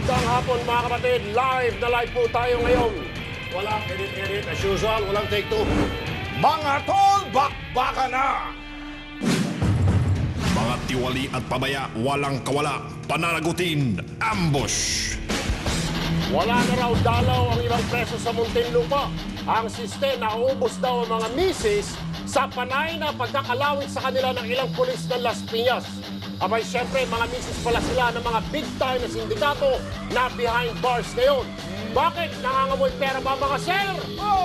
Magandang hapon mga kapatid, live po tayo ngayon. Walang edit as usual, walang take two. Mga tol, bakbaka na! Mga tiwali at pabaya, walang kawala, pananagutin, ambush. Wala na raw dalaw ang ibang preso sa Muntinlupa. Ang siste, nauubos daw ang mga misis sa panay na pagkakalawit sa kanila ng ilang pulis ng Las Piñas. Abay, syempre, mga misis pala sila ng mga big time na sindikato na behind bars ngayon. Bakit? Nangangamoy pera ba mga sir?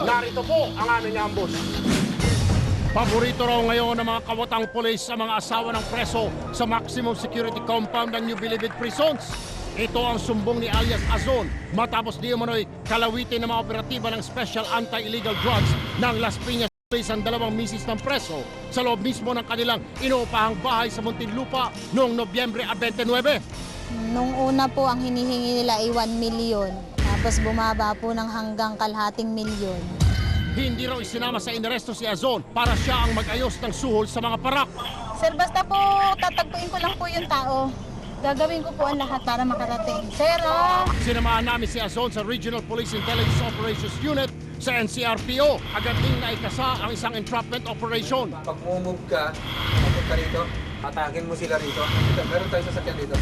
Narito po ang aming ambush. Paborito raw ngayon ng mga kawatang pulis sa mga asawa ng preso sa maximum security compound ng New Bilibid Prisons. Ito ang sumbong ni alias Azon matapos di umano'y kalawitin ng mga operatiba ng Special Anti-Illegal Drugs ng Las Piñas Police ang dalawang misis ng preso sa loob mismo ng kanilang inuupahang bahay sa Muntinlupa noong Nobyembre 29. Nung una po ang hinihingi nila ay 1 million. Tapos bumaba po ng hanggang kalahating milyon. Hindi raw isinama sa inaresto si Azon para siya ang mag-ayos ng suhol sa mga parak. Sir, basta po tatagpuin ko lang po yung tao. Gagawin ko po ang lahat para makarating. Sir, Sinamahan namin si Azon sa Regional Police Intelligence Operations Unit sa NCRPO. Agad ding naikasa ang isang entrapment operation. Pag move ka, papunta rito, atakin mo sila rito. Ito, meron tayo sasakyan dito.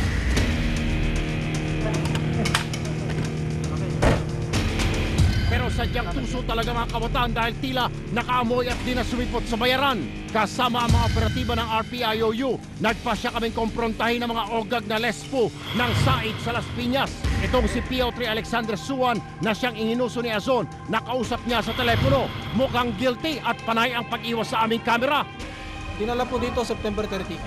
Pero sadyang tuso talaga mga kabataan dahil tila nakaamoy at di na sumipot sa bayaran. Kasama ang mga operatiba ng RPIOU, nagpasya kaming komprontahin ng mga ogag na lespo ng Said sa Las Piñas. Itong si PO3 Alexander Suwan na siyang ininuso ni Azon, nakausap niya sa telepono. Mukhang guilty at panay ang pag-iwas sa aming kamera. Dinala po dito September 30,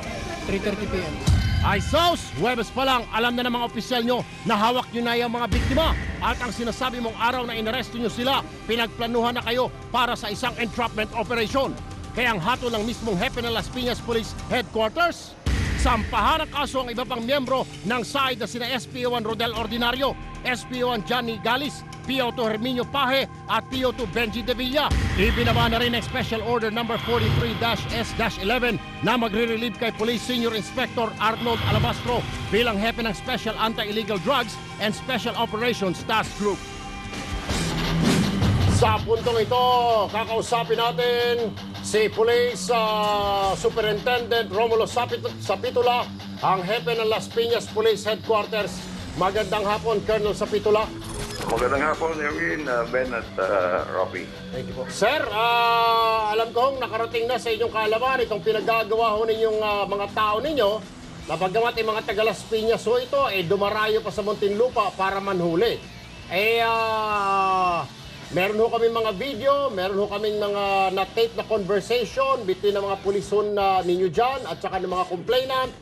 3:30 p.m. Ay sos, Huwebes pa lang, alam na ng mga opisyal nyo na hawak nyo na yung mga biktima. At ang sinasabi mong araw na inaresto nyo sila, pinagplanuhan na kayo para sa isang entrapment operation. Kaya ang hatol ng mismong hepe ng Las Piñas Police Headquarters, sampahan ang kaso ang iba pang miyembro ng SAID na sina SPO1 Rodel Ordinario, SPO1 Johnny Galis, PO2 Herminio Paje at PO2 Benji De Villa. Ibinaba na rin ang Special Order No. 43-S-11 na magre-relieve kay Police Senior Inspector Arnold Alabastro bilang hepe ng Special Anti-Illegal Drugs and Special Operations Task Group. Sa puntong ito, kakausapin natin si Police Superintendent Romulo Sapitula, ang hepe ng Las Piñas Police Headquarters. Magandang hapon, Colonel Sapitula. Magandang hapon, Erwin, Ben at Robbie. Thank you po. Sir, alam kong nakarating na sa inyong kaalaman itong pinaggagawa ho ninyong mga tao ninyo na bagamat yung mga taga Las Piñas ho ito, dumarayo pa sa Muntinlupa para manhuli. Meron ho kami mga video, meron ho kaming mga na-tape na conversation between ng mga pulison ninyo dyan at saka ng mga complainant.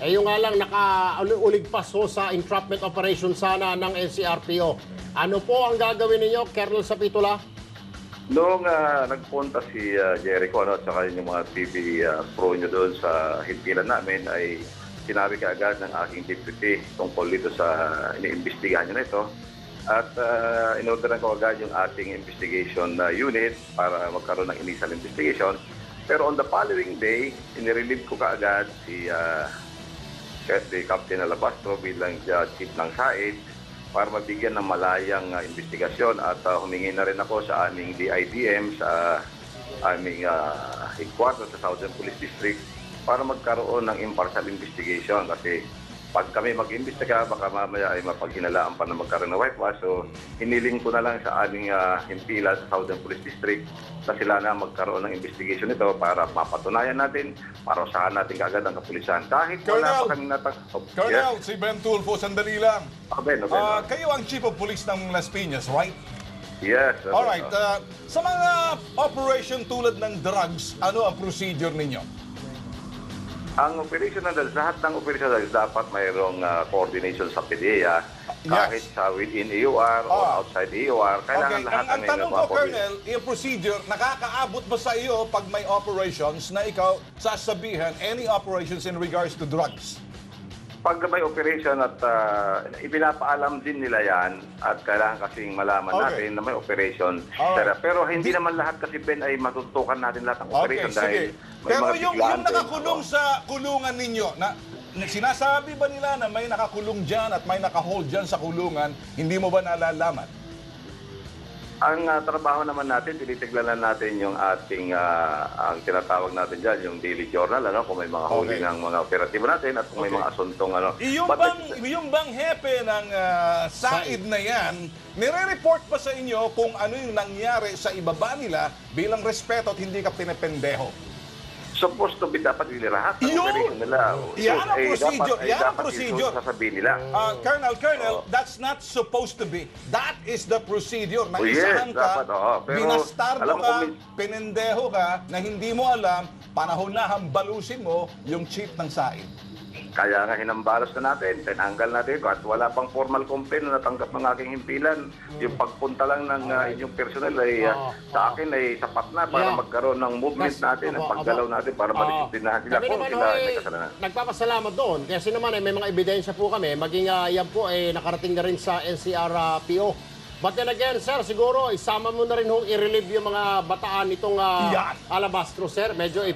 Yung nga lang nakauligpas ho sa entrapment operation sana ng NCRPO. Ano po ang gagawin ninyo, Colonel Sapitula? Noong nagpunta si Jericho at saka yung mga TV pro nyo doon sa himpilan namin ay sinabi kaagad ng aking deputy tungkol dito sa iniimbestigahan nyo na ito. At inorderan ko agad yung ating investigation unit para magkaroon ng initial investigation. Pero on the following day, inirelieve ko kaagad si Captain Alabastro bilang chief ng SAID para mabigyan ng malayang investigasyon at humingi na rin ako sa aming DIDM sa aming headquarters sa Southern Police District para magkaroon ng impartial investigation kasi pag kami mag-imbestiga, baka mamaya ay mapaghinalaan pa na magkaroon ng whitewash. So, hiniling ko na lang sa aming himpilan sa Southern Police District na sila na magkaroon ng investigation ito para mapatunayan natin, marusahan natin kaagad ang kapulisan. Kahit wala pa kaming Colonel, si Ben Tulfo, sandali lang. Ben. Kayo ang Chief of Police ng Las Piñas, right? Yes. Alright, sa mga operation tulad ng drugs, ano ang procedure ninyo? Ang operation na lahat ng operation na dapat mayroong coordination sa PDEA kahit sa within EOR or outside EOR. Kailangan lahat ang tanong ko, Colonel, yung procedure, nakakaabot ba sa iyo pag may operations na ikaw sasabihin any operations in regards to drugs? Pag may operation at ipinapaalam din nila yan at kailangan kasing malaman natin na may operation. Pero hindi naman lahat kasi Ben ay matutukan natin lahat ng operation dahil may Pero mga yung biglaan din. nakakulong sa kulungan ninyo, na sinasabi ba nila na may nakakulong dyan at may nakahold dyan sa kulungan, hindi mo ba nalalaman? Ang trabaho naman natin, tinitignan natin yung ating, ang tinatawag natin dyan, yung daily journal, ano, kung may mga huli ng mga operatibo natin at kung may mga asuntong, ano. Yung bang hepe ng Said na yan, nire-report pa sa inyo kung ano yung nangyari sa ibaba nila bilang respeto at hindi ka pinapendeho? Supposed to be dapat ilirahat ang Yun! operation nila. Yan ang procedure. Yan ang dapat procedure. yun sasabihin nila. Colonel, that's not supposed to be. That is the procedure. Oh, yes, Naisahan ka, dapat, oo. Pero, binastardo alam mo ka, kung pinendeho ka, na hindi mo alam, panahon na hambalusin mo yung chief ng Said. Kaya nga hinambalos na natin, tinanggal natin ito at wala pang formal complaint na natanggap ng aking himpilan. Yung pagpunta lang ng inyong personal ay sa akin ay sapat na para magkaroon ng movement natin, ng paggalaw natin para madisiplinaan sila Kami kung naman sila ho, may kasalanan. nagpapasalamat doon. Kasi naman may mga ebidensya po kami, maging yan po nakarating na rin sa NCRPO. But then again, sir, siguro isama mo na rin hong i-relieve yung mga bataan nitong Alabastro, sir. Medyo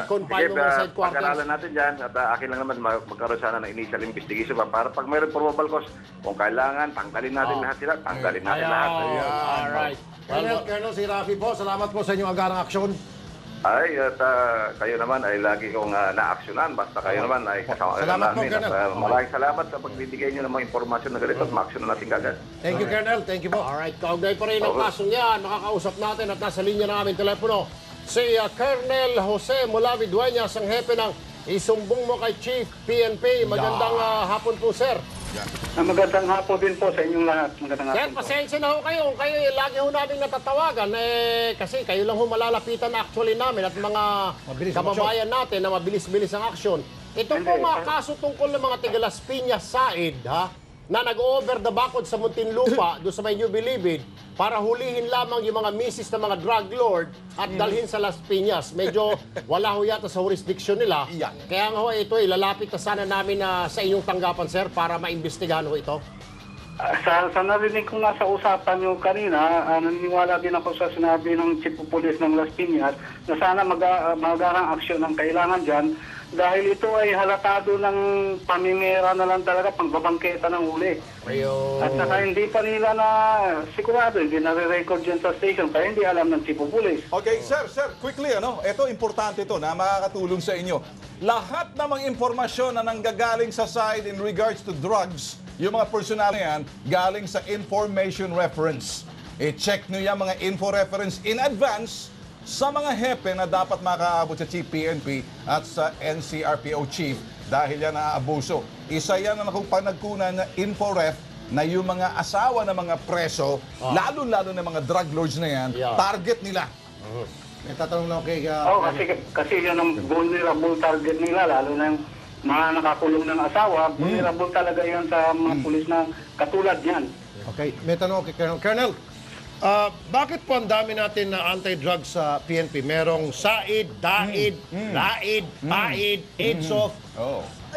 confine mo sa headquarters. Pag-aralan natin dyan at akin lang naman magkaroon sana ng initial investigation para pag mayroon probable cause, kung kailangan, tanggalin natin lahat sila, tanggalin natin lahat. Alright. Colonel, si Rafi po, salamat po sa inyong agarang aksyon. Ay, at kayo naman ay lagi kong na-aksyonan. Basta kayo naman ay kasama Salamat po, namin. Colonel. At, maraming salamat sa pagbibigay niyo ng mga impormasyon na ganito at ma-aksyonan natin kagad. Thank you, Colonel. Thank you po. Alright, kaugnay pa rin ang kasong yan. Makakausap natin at nasa linya na aming telepono si Colonel Jose Mulavi Dueñas, ang hepe ng isumbong mo kay Chief PNP. Magandang hapon po, sir. Magandang hapon din po sa inyong lahat. Magandang Sir, hapon po. pasensya na ho kayo. Kayo lagi ho namin natatawagan. Kasi kayo lang ho malalapitan actually namin at mga kababayan natin na mabilis-bilis ang aksyon. Ito po mga kaso tungkol ng mga tiga Las Piñas Said, na nag-over the backod sa Muntinlupa doon sa may New Bilibid para hulihin lamang yung mga misis ng mga drug lord at dalhin sa Las Piñas. Medyo wala ho yata sa jurisdiction nila. Kaya nga ho ito, ilalapit na sana namin sa inyong tanggapan, sir, para maimbestigahan ho ito. Sa narinig ko nga sa usapan nyo kanina, naniniwala din ako sa sinabi ng Chief of Police ng Las Piñas na sana magarang aksyon ang kailangan dyan dahil ito ay halatado ng pamimira na lang talaga, pangbabangketa ng huli. At saka hindi pa nila na sigurado, hindi nare-record dyan sa station kaya hindi alam ng Chief of Police. Okay, sir, quickly, ito importante ito na makakatulong sa inyo. Lahat ng mga impormasyon na nanggagaling sa side in regards to drugs, yung mga personal na yan, galing sa information reference. I-check nyo yan mga info reference in advance sa mga hepe na dapat makaabot sa Chief PNP at sa NCRPO Chief dahil yan naaabuso. Isa yan na kung panagkunan na info ref na yung mga asawa ng mga preso, lalo-lalo na mga drug lords na yan, target nila. May tatanong lang kay... Kasi yun ang vulnerable target nila, lalo na yung mga nakakulong ng asawa, vulnerable talaga yan sa mga pulis na katulad niyan. Okay, may tanong kay Colonel. Colonel, bakit po ang dami natin na anti-drugs sa PNP? Merong Said, Daid, Laid, Paid, Edsof.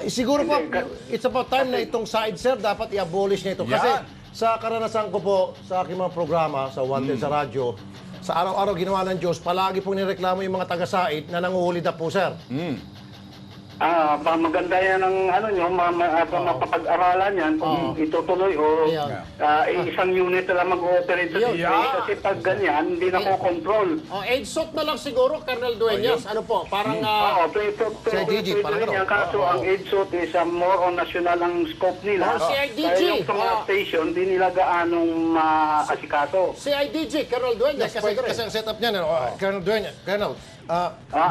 Siguro po, it's about time na itong Said, sir, dapat i-abolish na ito. Kasi sa karanasan ko po, sa aking mga programa, sa Wanted sa radyo, sa araw-araw ginawa ng Diyos, palagi pong nireklamo yung mga taga-Said na nanguhuli na po, sir. Maganda yan ang nyo, mapapag-aralan yan kung itutuloy o isang unit na lang mag-ooperate sa city. Kasi pag ganyan, hindi na ko control. EDSOT na lang siguro, Colonel Dueñas. Ano po, parang... CIDG, parang gano'n. Kaso ang EDSOT is more on national ang scope nila. CIDG. Kaya yung sa mga station, di nila gaanong maasikaso. CIDG, Colonel Dueñas. Kasi ang setup niya, Colonel Dueñas, Colonel,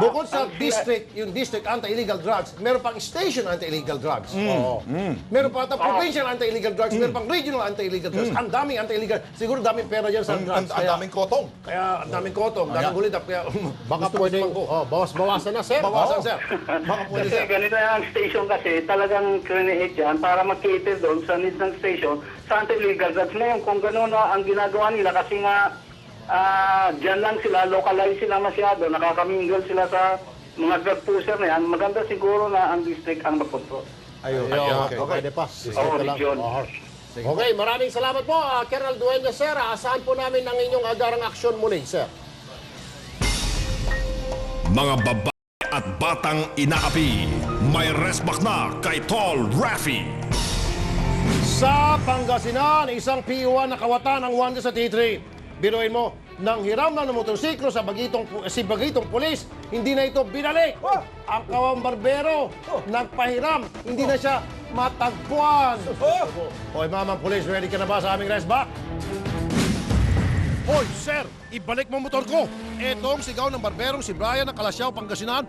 bukod sa district, yung district anti-illegal drugs, meron pang station anti-illegal drugs. Meron pa ata provincial anti-illegal drugs, meron pang regional anti-illegal drugs. Ang daming anti-illegal. Siguro daming pera dyan sa drugs. Ang daming kotong. Kaya ang daming kotong, daming gulitap. Kaya Baka pwedeng, bawas-bawasan na, sir. bawasan, sir. Baka pwede, Kasi sir. ganito ang station kasi talagang create yan para mag-cater doon sa needs ng station sa anti-illegal drugs. Ngayon, kung gano'n ang ginagawa nila kasi nga dyan lang sila, localize sila masyado, nakakamingle sila sa mga drug pusher na yan, maganda siguro na ang district ang mag-control. Ayun. Okay. Pwede pa. region. Okay, maraming salamat po, Colonel Dueñas, sir. Asahan po namin ang inyong agarang aksyon muli, sir. Mga babae at batang inaapi. May resback na kay Tol Raffy. Sa Pangasinan, isang PO1 na kawatan ng Wanda sa T3. Biruin mo, nang hiram na ng motorsiklo sa bagitong pulis, hindi na ito binalik. Ang kawang barbero, nagpahiram, hindi na siya matagpuan. Hoy, mamang pulis, ready ka na ba sa aming resback? Hoy, sir, ibalik mo motor ko. Etong sigaw ng barberong si Brian ng Kalasyaw, Pangasinan,